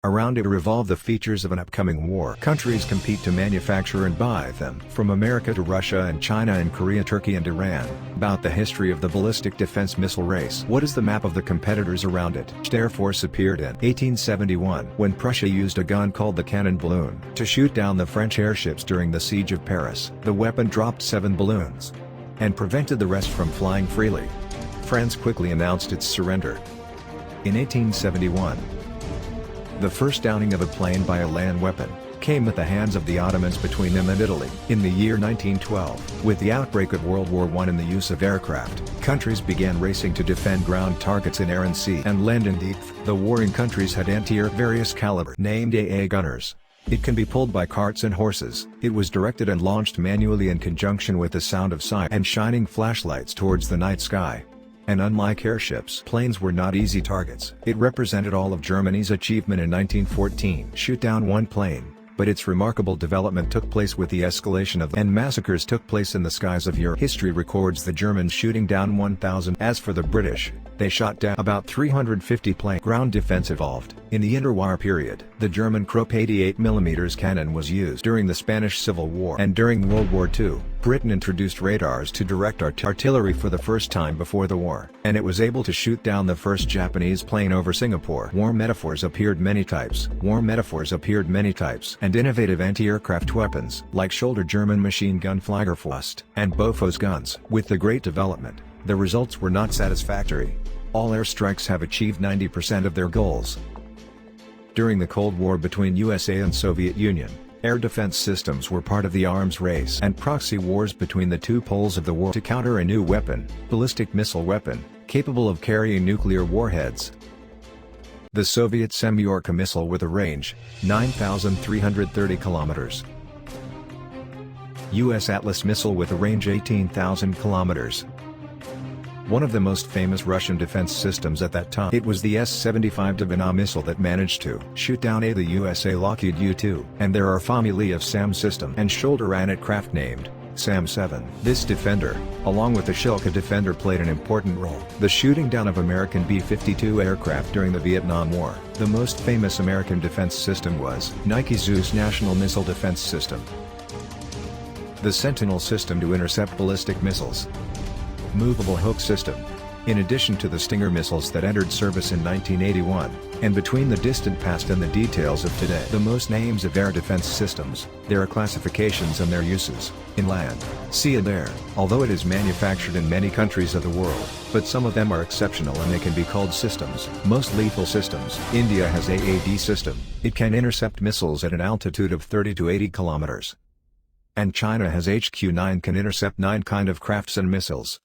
Around it revolve the features of an upcoming war. Countries compete to manufacture and buy them. From America to Russia and China and Korea, Turkey and Iran. About the history of the ballistic defense missile race. What is the map of the competitors around it? Air Force appeared in 1871 when Prussia used a gun called the cannon balloon to shoot down the French airships during the siege of Paris. The weapon dropped 7 balloons and prevented the rest from flying freely. France quickly announced its surrender. In 1871, the first downing of a plane by a land weapon came at the hands of the Ottomans between them and Italy. In the year 1912, with the outbreak of World War I and the use of aircraft, countries began racing to defend ground targets in air and sea and land. Indeed, the warring countries had anti-air various caliber named AA gunners. It can be pulled by carts and horses. It was directed and launched manually in conjunction with the sound of siren and shining flashlights towards the night sky. And unlike airships, planes were not easy targets. It represented all of Germany's achievement in 1914. Shoot down one plane, but its remarkable development took place with the escalation of and massacres took place in the skies of Europe. History records the Germans shooting down 1,000. As for the British, they shot down about 350 planes. Ground defense evolved. In the interwar period, the German Krupp 88mm cannon was used during the Spanish Civil War. And during World War II, Britain introduced radars to direct artillery for the first time before the war, and it was able to shoot down the first Japanese plane over Singapore. War metaphors appeared many types. And innovative anti-aircraft weapons, like shoulder German machine gun Fliegerfaust, and Bofors guns. With the great development, the results were not satisfactory. All airstrikes have achieved 90% of their goals. During the Cold War between USA and Soviet Union, air defense systems were part of the arms race and proxy wars between the two poles of the war to counter a new weapon, ballistic missile weapon, capable of carrying nuclear warheads. The Soviet Semyorka missile with a range, 9,330 kilometers. US Atlas missile with a range 18,000 kilometers. One of the most famous Russian defense systems at that time. It was the S-75 Dvina missile that managed to shoot down the USA Lockheed U-2. And there are family of SAM system and shoulder anti-craft named SAM-7. This defender, along with the Shilka Defender, played an important role. The shooting down of American B-52 aircraft during the Vietnam War. The most famous American defense system was Nike Zeus National Missile Defense System. The Sentinel system to intercept ballistic missiles. Movable hook system. In addition to the Stinger missiles that entered service in 1981, and between the distant past and the details of today, the most names of air defense systems, there are classifications and their uses, in land, sea and air, although it is manufactured in many countries of the world, but some of them are exceptional and they can be called systems. Most lethal systems. India has AAD system. It can intercept missiles at an altitude of 30 to 80 kilometers. And China has HQ-9, can intercept 9 kind of crafts and missiles.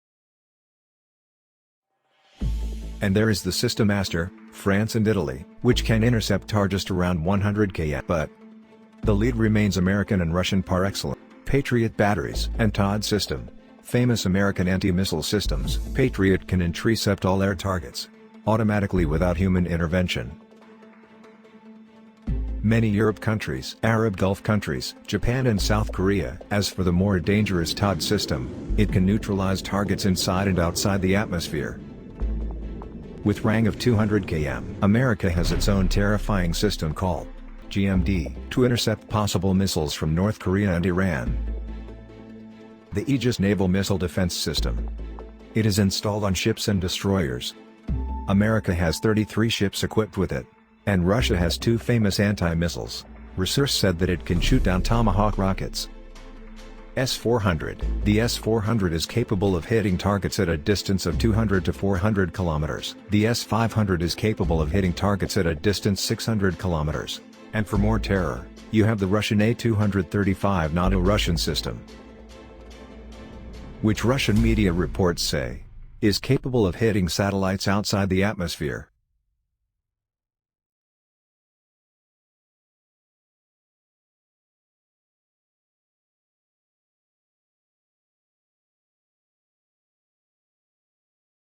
And there is the System Master, France and Italy, which can intercept targets around 100 km. But the lead remains American and Russian par excellence. Patriot batteries and TOD system. Famous American anti-missile systems. Patriot can intercept all air targets automatically without human intervention. Many Europe countries, Arab Gulf countries, Japan and South Korea. As for the more dangerous TOD system, it can neutralize targets inside and outside the atmosphere. With range of 200 km, America has its own terrifying system called GMD, to intercept possible missiles from North Korea and Iran. The Aegis Naval Missile Defense System. It is installed on ships and destroyers. America has 33 ships equipped with it. And Russia has 2 famous anti-missiles. Research said that it can shoot down Tomahawk rockets. S-400. The S-400 is capable of hitting targets at a distance of 200 to 400 kilometers. The S-500 is capable of hitting targets at a distance 600 kilometers. And for more terror, you have the Russian A-235 NATO Russian system, which Russian media reports say is capable of hitting satellites outside the atmosphere.